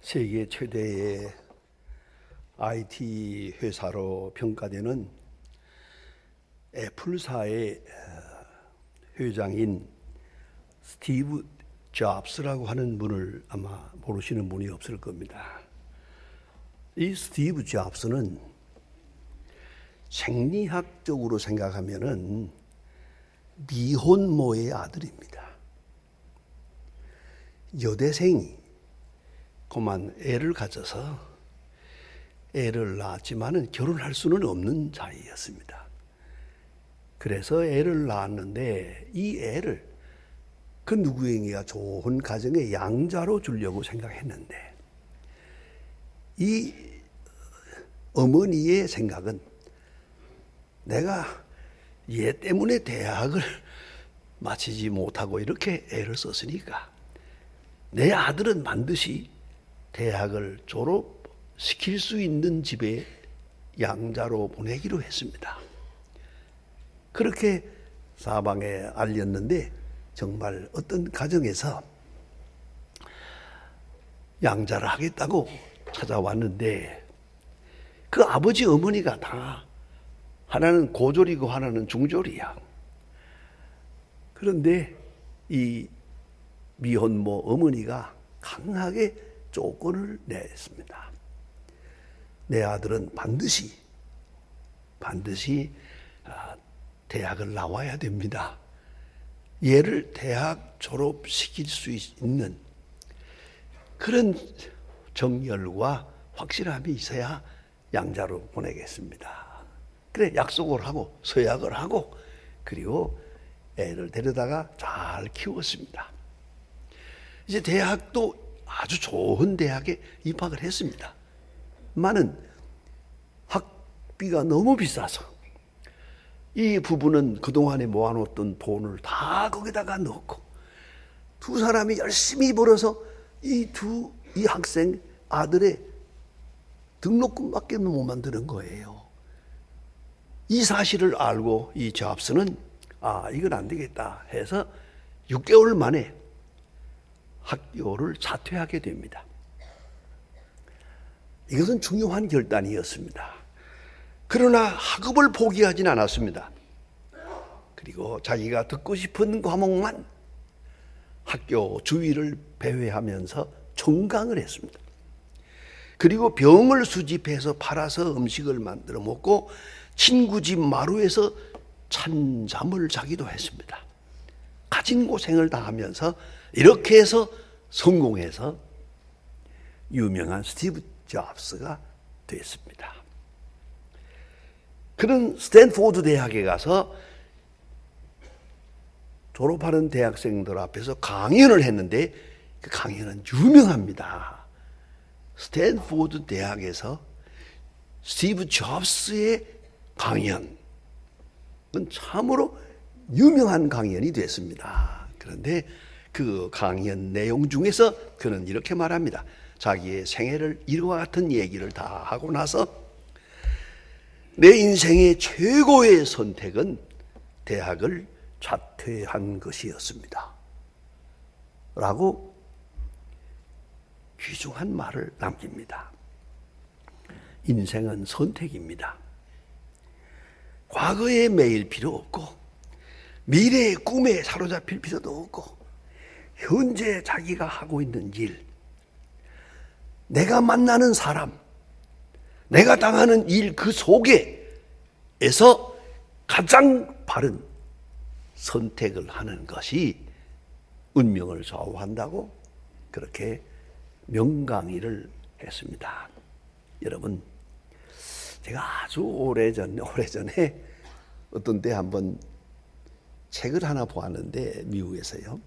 세계 최대의 IT 회사로 평가되는 애플사의 회장인 스티브 잡스라고 하는 분을 아마 모르시는 분이 없을 겁니다. 이 스티브 잡스는 생리학적으로 생각하면은 미혼모의 아들입니다. 여대생이 그만 애를 가져서 애를 낳았지만은 결혼할 수는 없는 자이였습니다. 그래서 애를 낳았는데 이 애를 그 누구에게가 좋은 가정의 양자로 주려고 생각했는데 이 어머니의 생각은 내가 얘 때문에 대학을 마치지 못하고 이렇게 애를 썼으니까 내 아들은 반드시 대학을 졸업시킬 수 있는 집에 양자로 보내기로 했습니다. 그렇게 사방에 알렸는데 정말 어떤 가정에서 양자를 하겠다고 찾아왔는데 그 아버지 어머니가 다 하나는 고졸이고 하나는 중졸이야. 그런데 이 미혼모 어머니가 강하게 조건을 냈습니다. 내 아들은 반드시 대학을 나와야 됩니다. 얘를 대학 졸업시킬 수 있는 그런 정열과 확실함이 있어야 양자로 보내겠습니다. 그래 약속을 하고 서약을 하고 그리고 애를 데려다가 잘 키웠습니다. 이제 대학도 아주 좋은 대학에 입학을 했습니다. 많은 학비가 너무 비싸서 이 부부는 그동안에 모아놓던 돈을 다 거기다가 넣고 두 사람이 열심히 벌어서 이 학생 아들의 등록금밖에 못 만드는 거예요. 이 사실을 알고 이 잡스는 이건 안 되겠다 해서 6개월 만에 학교를 자퇴하게 됩니다. 이것은 중요한 결단이었습니다. 그러나 학업을 포기하진 않았습니다. 그리고 자기가 듣고 싶은 과목만 학교 주위를 배회하면서 청강을 했습니다. 그리고 병을 수집해서 팔아서 음식을 만들어 먹고 친구 집 마루에서 찬잠을 자기도 했습니다. 가진 고생을 다 하면서 이렇게 해서 성공해서 유명한 스티브 잡스가 됐습니다. 그는 스탠포드 대학에 가서 졸업하는 대학생들 앞에서 강연을 했는데 그 강연은 유명합니다. 스탠포드 대학에서 스티브 잡스의 강연은 참으로 유명한 강연이 됐습니다. 그런데 그 강연 내용 중에서 그는 이렇게 말합니다. 자기의 생애를 이와 같은 얘기를 다 하고 나서 내 인생의 최고의 선택은 대학을 자퇴한 것이었습니다. 라고 귀중한 말을 남깁니다. 인생은 선택입니다. 과거에 매일 필요 없고 미래의 꿈에 사로잡힐 필요도 없고 현재 자기가 하고 있는 일, 내가 만나는 사람, 내가 당하는 일 그 속에서 가장 바른 선택을 하는 것이 운명을 좌우한다고 그렇게 명강의를 했습니다. 여러분, 제가 아주 오래전에 어떤 때 한번 책을 하나 보았는데 미국에서요.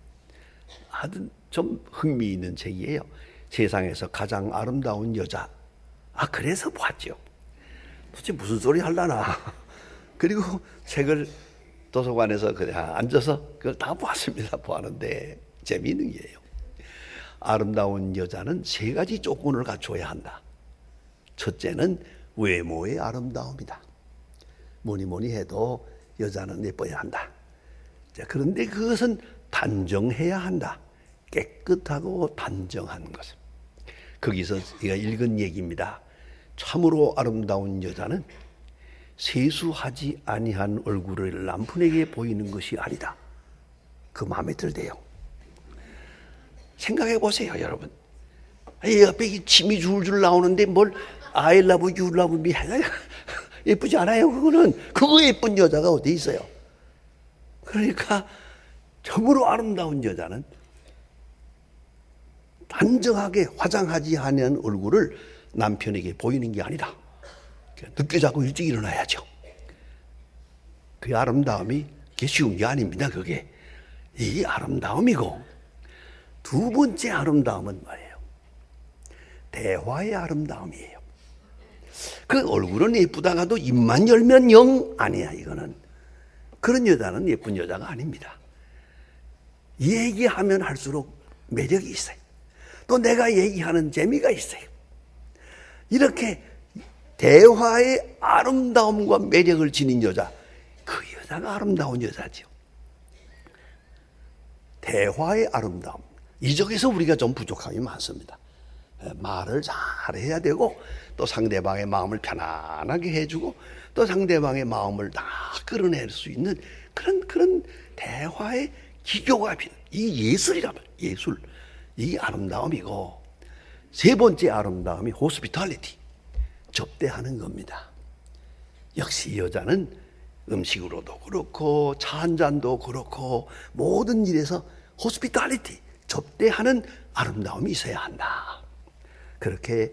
아주 좀 흥미있는 책이에요. 세상에서 가장 아름다운 여자. 그래서 보았죠. 도대체 무슨 소리 하려나. 그리고 책을 도서관에서 그냥 앉아서 그걸 다 보았습니다. 보았는데 재미있는 게요. 아름다운 여자는 3가지 조건을 갖춰야 한다. 첫째는 외모의 아름다움이다. 뭐니 해도 여자는 예뻐야 한다. 그런데 그것은 단정해야 한다. 깨끗하고 단정한 것. 거기서 제가 읽은 얘기입니다. 참으로 아름다운 여자는 세수하지 아니한 얼굴을 남편에게 보이는 것이 아니다. 그 마음에 들대요. 생각해 보세요, 여러분. 옆에 침이 줄줄 나오는데 뭘 I love you, love me 예쁘지 않아요? 그거 예쁜 여자가 어디 있어요? 그러니까 참으로 아름다운 여자는 단정하게 화장하지 않은 얼굴을 남편에게 보이는 게 아니다. 늦게 자고 일찍 일어나야죠. 그 아름다움이 그게 쉬운 게 아닙니다. 그게 이 아름다움이고, 두 번째 아름다움은 뭐예요? 대화의 아름다움이에요. 그 얼굴은 예쁘다가도 입만 열면 영 아니야. 이거는 그런 여자는 예쁜 여자가 아닙니다. 얘기하면 할수록 매력이 있어요. 또 내가 얘기하는 재미가 있어요. 이렇게 대화의 아름다움과 매력을 지닌 여자, 그 여자가 아름다운 여자죠. 대화의 아름다움. 이 쪽에서 우리가 좀 부족함이 많습니다. 말을 잘해야 되고, 또 상대방의 마음을 편안하게 해주고, 또 상대방의 마음을 다 끌어낼 수 있는 그런 대화의 기교가 필요해요. 이 예술이란 말이에요. 예술. 이 아름다움이고, 세 번째 아름다움이 호스피탈리티. 접대하는 겁니다. 역시 여자는 음식으로도 그렇고 차 한 잔도 그렇고 모든 일에서 호스피탈리티, 접대하는 아름다움이 있어야 한다. 그렇게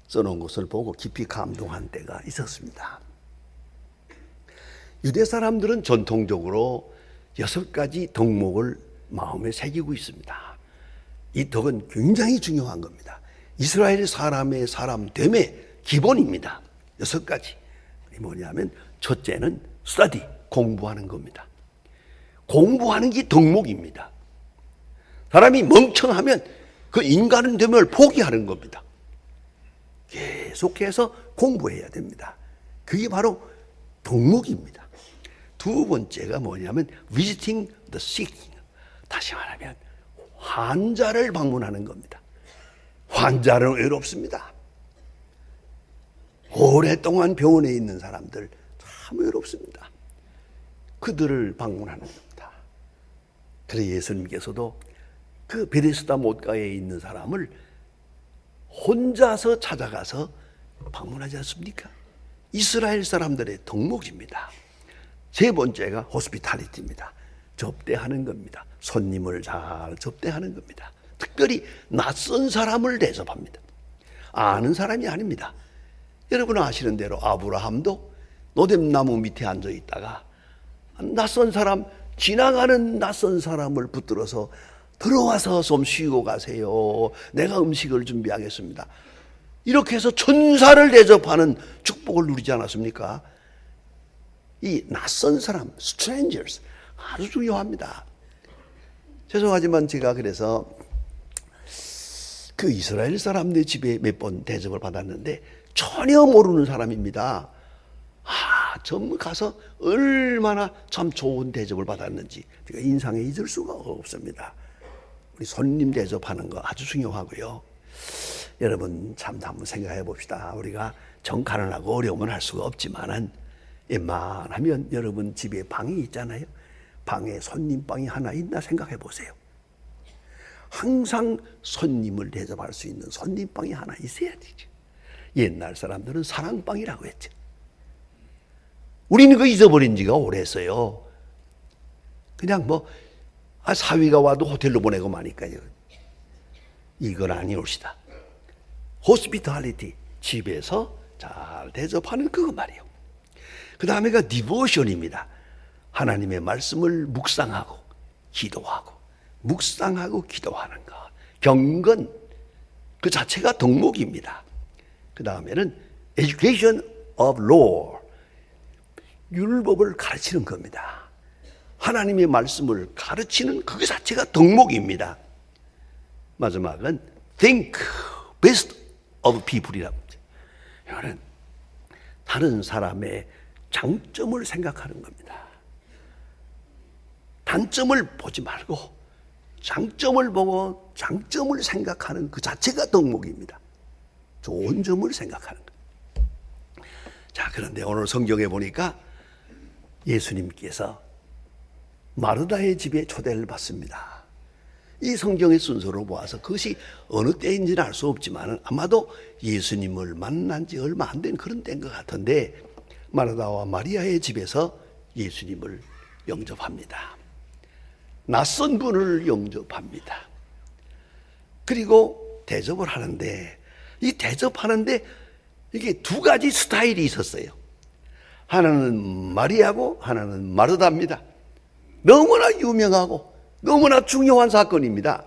써놓은 것을 보고 깊이 감동한 때가 있었습니다. 유대 사람들은 전통적으로 6가지 덕목을 마음에 새기고 있습니다. 이 덕은 굉장히 중요한 겁니다. 이스라엘 사람의 사람됨의 기본입니다. 6가지. 뭐냐면 첫째는 study, 공부하는 겁니다. 공부하는 게 덕목입니다. 사람이 멍청하면 그 인간은 됨을 포기하는 겁니다. 계속해서 공부해야 됩니다. 그게 바로 덕목입니다. 두 번째가 뭐냐면 visiting the sick. 다시 말하면 환자를 방문하는 겁니다. 환자는 외롭습니다. 오랫동안 병원에 있는 사람들 참 외롭습니다. 그들을 방문하는 겁니다. 그래서 예수님께서도 그 베데스다 못가에 있는 사람을 혼자서 찾아가서 방문하지 않습니까? 이스라엘 사람들의 덕목입니다. 세 번째가 호스피탈리티입니다. 접대하는 겁니다. 손님을 잘 접대하는 겁니다. 특별히 낯선 사람을 대접합니다. 아는 사람이 아닙니다. 여러분 아시는 대로 아브라함도 노뎀나무 밑에 앉아 있다가 낯선 사람, 지나가는 낯선 사람을 붙들어서 들어와서 좀 쉬고 가세요. 내가 음식을 준비하겠습니다. 이렇게 해서 천사를 대접하는 축복을 누리지 않았습니까? 이 낯선 사람, strangers, 아주 중요합니다. 죄송하지만 제가 그래서 그 이스라엘 사람들 집에 몇 번 대접을 받았는데 전혀 모르는 사람입니다. 좀 가서 얼마나 참 좋은 대접을 받았는지 제가 인상에 잊을 수가 없습니다. 우리 손님 대접하는 거 아주 중요하고요. 여러분 참 한번 생각해 봅시다. 우리가 정 가난하고 어려움은 할 수가 없지만은 웬만하면 여러분 집에 방이 있잖아요. 방에 손님방이 하나 있나 생각해 보세요. 항상 손님을 대접할 수 있는 손님방이 하나 있어야 되죠. 옛날 사람들은 사랑방이라고 했죠. 우리는 그거 잊어버린 지가 오래했어요. 그냥 사위가 와도 호텔로 보내고 마니까요. 이건 아니옵시다. 호스피탈리티, 집에서 잘 대접하는 그거 말이에요. 그 다음에가 디보션입니다. 하나님의 말씀을 묵상하고 기도하고 묵상하고 기도하는 것. 경건 그 자체가 덕목입니다. 그 다음에는 education of law, 율법을 가르치는 겁니다. 하나님의 말씀을 가르치는 그 자체가 덕목입니다. 마지막은 think best of people이라고 합니다. 이거는 다른 사람의 장점을 생각하는 겁니다. 단점을 보지 말고 장점을 보고 장점을 생각하는 그 자체가 덕목입니다. 좋은 점을 생각하는 것. 자, 그런데 오늘 성경에 보니까 예수님께서 마르다의 집에 초대를 받습니다. 이 성경의 순서로 보아서 그것이 어느 때인지는 알 수 없지만 아마도 예수님을 만난 지 얼마 안 된 그런 때인 것 같은데, 마르다와 마리아의 집에서 예수님을 영접합니다. 낯선 분을 영접합니다. 그리고 대접을 하는데, 이 대접하는데 이게 두 가지 스타일이 있었어요. 하나는 마리아고 하나는 마르다입니다. 너무나 유명하고 너무나 중요한 사건입니다.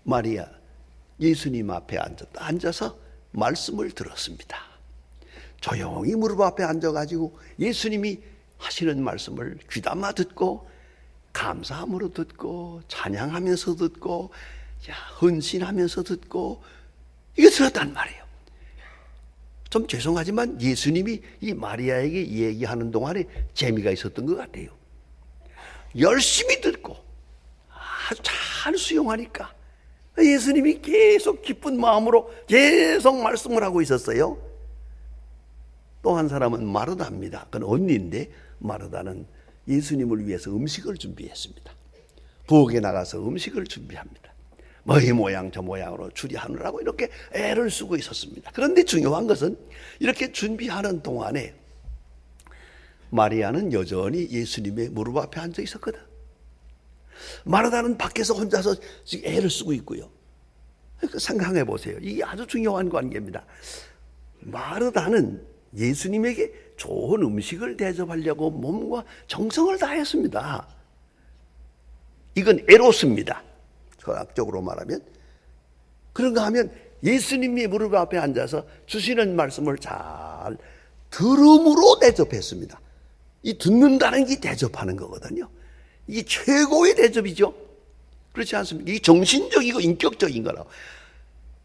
마리아, 예수님 앞에 앉아서 말씀을 들었습니다. 조용히 무릎 앞에 앉아가지고 예수님이 하시는 말씀을 귀담아 듣고, 감사함으로 듣고, 찬양하면서 듣고, 헌신하면서 듣고, 이거 들었단 말이에요. 좀 죄송하지만 예수님이 이 마리아에게 얘기하는 동안에 재미가 있었던 것 같아요. 열심히 듣고 아주 잘 수용하니까 예수님이 계속 기쁜 마음으로 계속 말씀을 하고 있었어요. 또 한 사람은 마르다입니다. 그건 언니인데, 마르다는 예수님을 위해서 음식을 준비했습니다. 부엌에 나가서 음식을 준비합니다. 이 모양 저 모양으로 추리하느라고 이렇게 애를 쓰고 있었습니다. 그런데 중요한 것은 이렇게 준비하는 동안에 마리아는 여전히 예수님의 무릎 앞에 앉아 있었거든. 마르다는 밖에서 혼자서 지금 애를 쓰고 있고요. 생각해 보세요. 이게 아주 중요한 관계입니다. 마르다는 예수님에게 좋은 음식을 대접하려고 몸과 정성을 다했습니다. 이건 에로스입니다. 철학적으로 말하면. 그런가 하면 예수님이 무릎 앞에 앉아서 주시는 말씀을 잘 들음으로 대접했습니다. 이 듣는다는 게 대접하는 거거든요. 이게 최고의 대접이죠. 그렇지 않습니까? 이게 정신적이고 인격적인 거라고.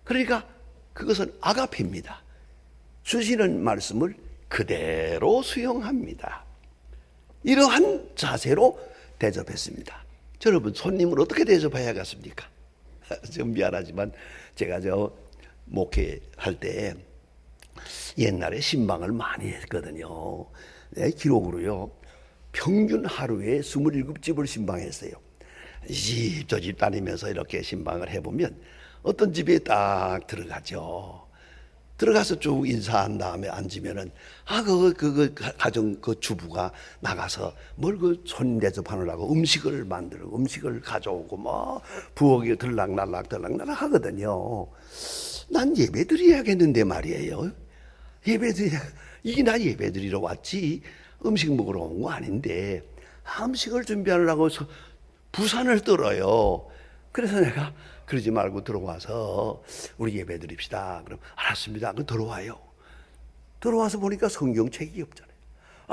그러니까 그것은 아가페입니다. 주시는 말씀을 그대로 수용합니다. 이러한 자세로 대접했습니다. 여러분, 손님을 어떻게 대접해야겠습니까? 좀 미안하지만 제가 목회할 때 옛날에 신방을 많이 했거든요. 네, 기록으로요. 평균 하루에 27집을 신방했어요. 이 집 저 집 다니면서 이렇게 신방을 해보면 어떤 집에 딱 들어가죠. 들어가서 쭉 인사한 다음에 앉으면은 가정 주부가 나가서 손님 대접하느라고 음식을 만들고 음식을 가져오고 부엌에 들락날락 하거든요. 난 예배 드려야겠는데 말이에요. 이게 난 예배 드리러 왔지 음식 먹으러 온 거 아닌데 음식을 준비하려고 부산을 떨어요. 그래서 내가 그러지 말고 들어와서 우리 예배 드립시다. 그럼 알았습니다. 그럼 들어와요. 들어와서 보니까 성경책이 없잖아요.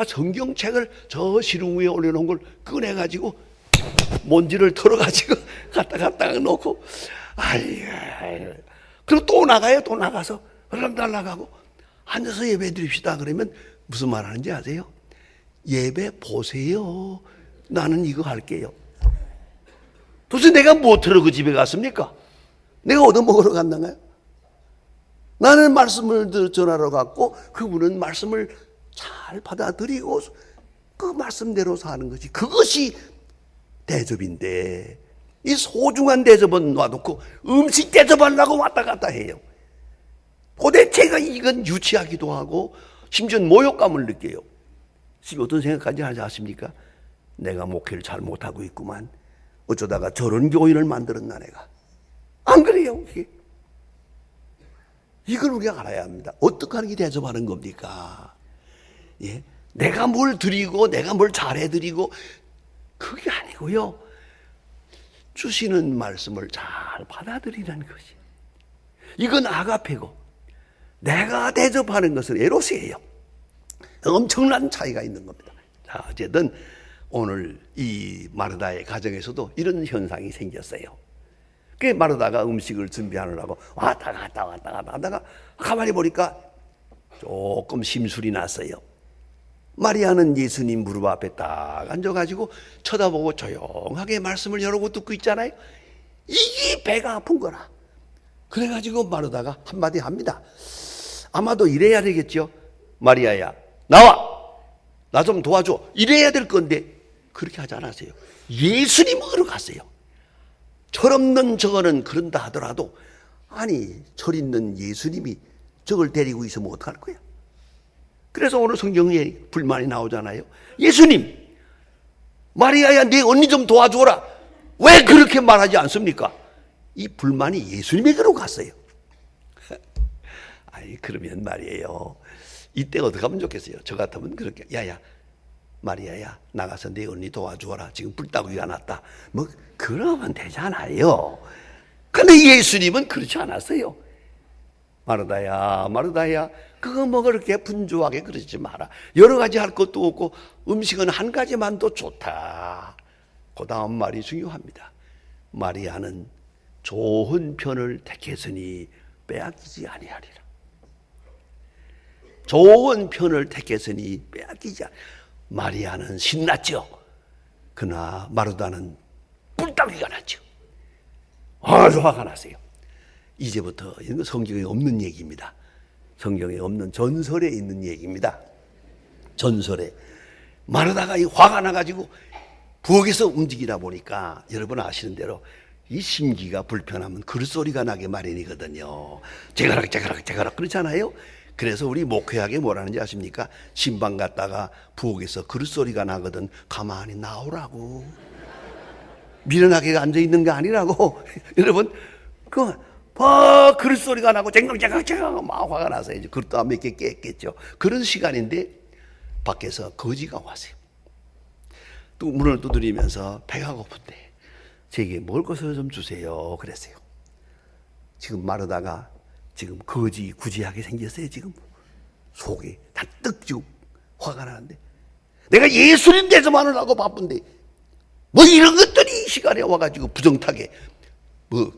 성경책을 저 시름 위에 올려놓은 걸 꺼내가지고 먼지를 털어가지고 갖다 놓고 그리고 또 나가요. 또 나가서 달락달락하고 앉아서 예배 드립시다. 그러면 무슨 말 하는지 아세요? 예배 보세요. 나는 이거 할게요. 도대체 내가 뭐 들어 그 집에 갔습니까? 내가 얻어먹으러 갔나요? 나는 말씀을 전하러 갔고 그분은 말씀을 잘 받아들이고 그 말씀대로 사는 것이, 그것이 대접인데, 이 소중한 대접은 놔놓고 음식 대접하려고 왔다 갔다 해요. 도대체가 이건 유치하기도 하고 심지어 모욕감을 느껴요. 지금 어떤 생각까지 하지 않습니까? 내가 목회를 잘 못하고 있구만. 어쩌다가 저런 교인을 만들었나 내가. 안 그래요? 이걸 우리가 알아야 합니다. 어떻게 하는 게 대접하는 겁니까? 예? 내가 뭘 드리고 내가 뭘 잘해드리고 그게 아니고요. 주시는 말씀을 잘 받아들이는 것이. 이건 아가페고, 내가 대접하는 것은 에로스예요. 엄청난 차이가 있는 겁니다. 자, 어쨌든 오늘 이 마르다의 가정에서도 이런 현상이 생겼어요. 그 마르다가 음식을 준비하느라고 왔다 갔다 하다가 가만히 보니까 조금 심술이 났어요. 마리아는 예수님 무릎 앞에 딱 앉아가지고 쳐다보고 조용하게 말씀을 여러 번 듣고 있잖아요. 이게 배가 아픈 거라. 그래가지고 마르다가 한마디 합니다. 아마도 이래야 되겠죠. 마리아야, 나와! 나 좀 도와줘. 이래야 될 건데 그렇게 하지 않았어요. 예수님으로 갔어요. 철없는 저거는 그런다 하더라도 아니 철 있는 예수님이 저걸 데리고 있으면 어떡할 거야. 그래서 오늘 성경에 불만이 나오잖아요. 예수님, 마리아야 네 언니 좀 도와줘라. 왜 그렇게 말하지 않습니까? 이 불만이 예수님에게로 갔어요. 아니 그러면 말이에요. 이때 어떻게 하면 좋겠어요? 저 같으면 그렇게 야야 마리아야 나가서 네 언니 도와주어라. 지금 불따구이가 났다. 뭐 그러면 되잖아요. 근데 예수님은 그렇지 않았어요. 마르다야 마르다야 그거 뭐 그렇게 분주하게 그러지 마라. 여러 가지 할 것도 없고 음식은 한 가지만도 좋다. 그 다음 말이 중요합니다. 마리아는 좋은 편을 택했으니 빼앗기지 아니하리라. 좋은 편을 택했으니 빼앗기지 아니하리라. 마리아는 신났죠. 그러나 마르다는 뿔따귀가 났죠. 아주 화가 났어요. 이제부터 이건 성경에 없는 얘기입니다. 성경에 없는 전설에 있는 얘기입니다. 전설에 마르다가 이 화가 나가지고 부엌에서 움직이다 보니까 여러분 아시는 대로 이 심기가 불편하면 글소리가 나게 마련이거든요. 제가락 그렇잖아요. 그래서 우리 목회하게 뭐라는지 아십니까? 신방 갔다가 부엌에서 글소리가 나거든 가만히 나오라고. 미련하게 앉아있는 게 아니라고. 여러분 글소리가 나고 쟁쟁쟁쟁 막 화가 나서 이제 그릇도 몇 개 깼겠죠. 그런 시간인데 밖에서 거지가 왔어요. 또 문을 두드리면서 배가 고픈데 제게 먹을 것을 좀 주세요 그랬어요. 지금 마르다가 지금 거지 구지하게 생겼어요. 지금 속이 단뜩 지금 화가 나는데 내가 예수님 대접하느라고 하고 바쁜데 뭐 이런 것들이 이 시간에 와가지고 부정타게 뭐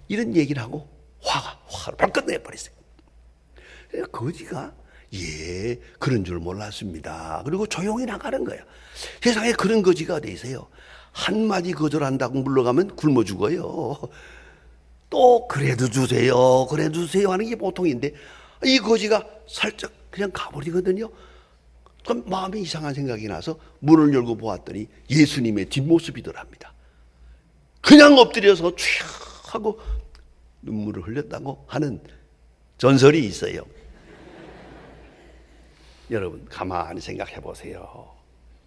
이런 얘기를 하고 화를 발끈 내버렸어요. 거지가 예 그런 줄 몰랐습니다. 그리고 조용히 나가는 거야. 세상에 그런 거지가 어디 있어요. 한마디 거절한다고 물러가면 굶어 죽어요. 또 그래도 주세요 하는 게 보통인데 이 거지가 살짝 그냥 가버리거든요. 그럼 마음에 이상한 생각이 나서 문을 열고 보았더니 예수님의 뒷모습이더랍니다. 그냥 엎드려서 촤 하고 눈물을 흘렸다고 하는 전설이 있어요. 여러분 가만히 생각해 보세요.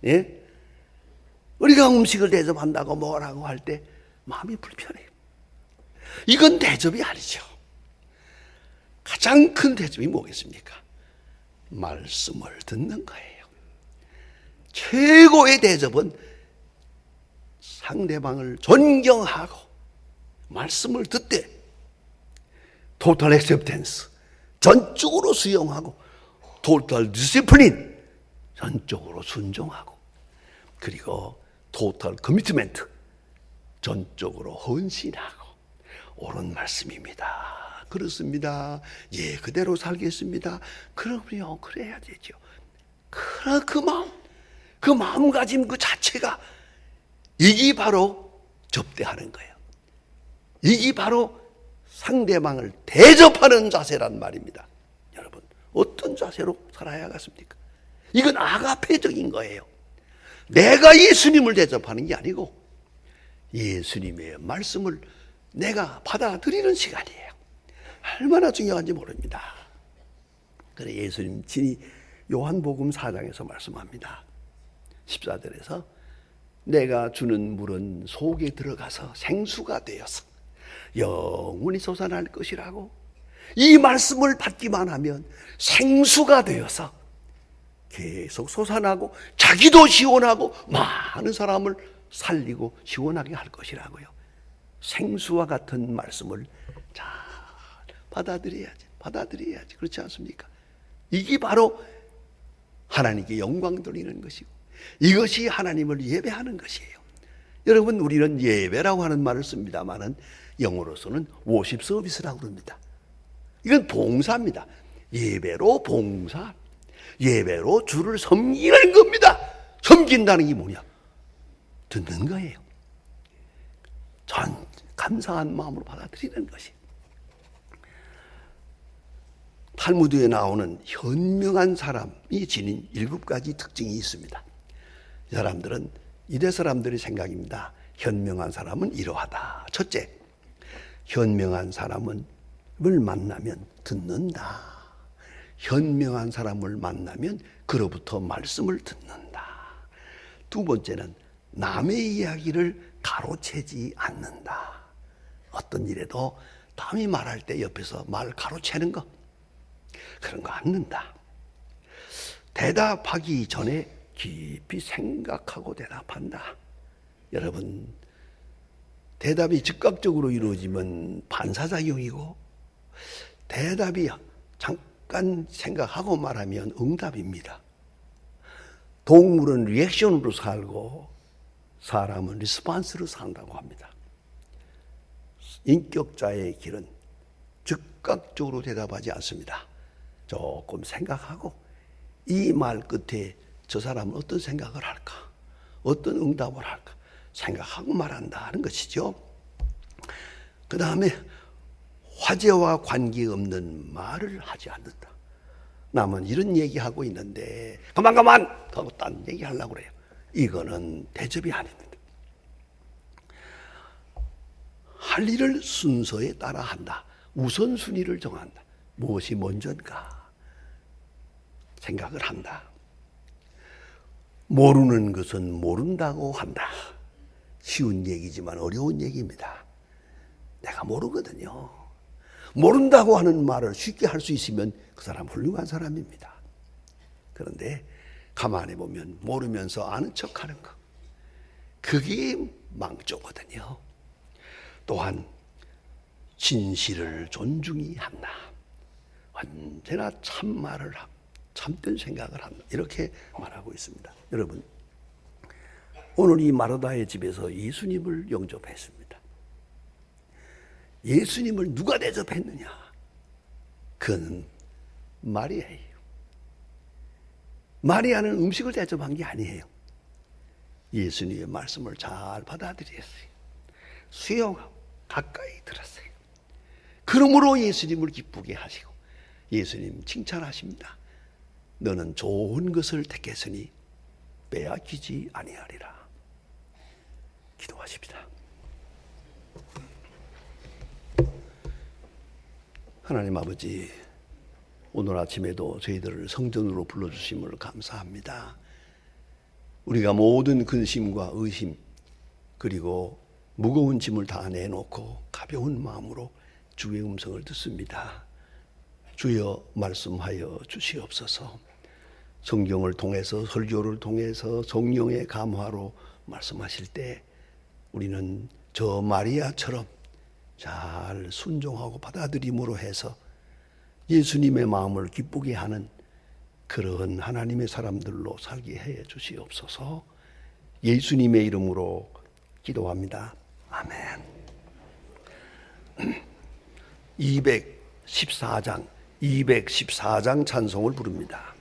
예? 우리가 음식을 대접한다고 뭐라고 할 때 마음이 불편해요. 이건 대접이 아니죠. 가장 큰 대접이 뭐겠습니까? 말씀을 듣는 거예요. 최고의 대접은 상대방을 존경하고 말씀을 듣되 total acceptance 전적으로 수용하고 total discipline 전적으로 순종하고 그리고 total commitment 전적으로 헌신하고 옳은 말씀입니다. 그렇습니다. 예, 그대로 살겠습니다. 그럼요, 그래야 되죠. 그 마음가짐 그 자체가 이게 바로 접대하는 거예요. 이게 바로 상대방을 대접하는 자세란 말입니다. 여러분, 어떤 자세로 살아야겠습니까? 이건 아가페적인 거예요. 내가 예수님을 대접하는 게 아니고 예수님의 말씀을 내가 받아들이는 시간이에요. 얼마나 중요한지 모릅니다. 그래 예수님 친히 요한복음 4장에서 말씀합니다. 14절에서 내가 주는 물은 속에 들어가서 생수가 되어서 영원히 솟아날 것이라고. 이 말씀을 받기만 하면 생수가 되어서 계속 솟아나고 자기도 시원하고 많은 사람을 살리고 시원하게 할 것이라고요. 생수와 같은 말씀을 잘 받아들여야지. 그렇지 않습니까? 이게 바로 하나님께 영광 돌리는 것이고 이것이 하나님을 예배하는 것이에요. 여러분 우리는 예배라고 하는 말을 씁니다만은 영어로서는 워십 서비스라고 그럽니다. 이건 봉사입니다. 예배로 봉사, 예배로 주를 섬기는 겁니다. 섬긴다는 게 뭐냐? 듣는 거예요. 전 감사한 마음으로 받아들이는 것이. 탈무드에 나오는 현명한 사람이 지닌 7가지 특징이 있습니다. 이 사람들은 이대 사람들의 생각입니다. 현명한 사람은 이러하다. 첫째, 현명한 사람을 만나면 듣는다. 현명한 사람을 만나면 그로부터 말씀을 듣는다. 두 번째는 남의 이야기를 가로채지 않는다. 어떤 일에도 남이 말할 때 옆에서 말 가로채는 거, 그런 거 않는다. 대답하기 전에 깊이 생각하고 대답한다. 여러분, 대답이 즉각적으로 이루어지면 반사작용이고, 대답이 잠깐 생각하고 말하면 응답입니다. 동물은 리액션으로 살고 사람은 리스폰스로 산다고 합니다. 인격자의 길은 즉각적으로 대답하지 않습니다. 조금 생각하고 이 말 끝에 저 사람은 어떤 생각을 할까? 어떤 응답을 할까? 생각하고 말한다는 것이죠. 그 다음에 화제와 관계없는 말을 하지 않는다. 남은 이런 얘기하고 있는데 그만 하고 딴 얘기하려고 그래요. 이거는 대접이 아닙니다. 할 일을 순서에 따라 한다. 우선순위를 정한다. 무엇이 먼저인가 생각을 한다. 모르는 것은 모른다고 한다. 쉬운 얘기지만 어려운 얘기입니다. 내가 모르거든요. 모른다고 하는 말을 쉽게 할 수 있으면 그 사람 훌륭한 사람입니다. 그런데 가만히 보면 모르면서 아는 척하는 것, 그게 망조거든요. 또한 진실을 존중히 한다. 언제나 참말을 하고 참된 생각을 한다. 이렇게 말하고 있습니다. 여러분, 오늘 이 마르다의 집에서 예수님을 영접했습니다. 예수님을 누가 대접했느냐? 그는 마리아예요. 마리아는 음식을 대접한 게 아니에요. 예수님의 말씀을 잘 받아들였어요. 수용하고 가까이 들었어요. 그러므로 예수님을 기쁘게 하시고 예수님 칭찬하십니다. 너는 좋은 것을 택했으니 빼앗기지 아니하리라. 기도하십시다. 하나님 아버지, 오늘 아침에도 저희들을 성전으로 불러주심을 감사합니다. 우리가 모든 근심과 의심 그리고 무거운 짐을 다 내놓고 가벼운 마음으로 주의 음성을 듣습니다. 주여 말씀하여 주시옵소서. 성경을 통해서 설교를 통해서 성령의 감화로 말씀하실 때 우리는 저 마리아처럼 잘 순종하고 받아들임으로 해서 예수님의 마음을 기쁘게 하는 그런 하나님의 사람들로 살게 해 주시옵소서. 예수님의 이름으로 기도합니다. 아멘. 214장 찬송을 부릅니다.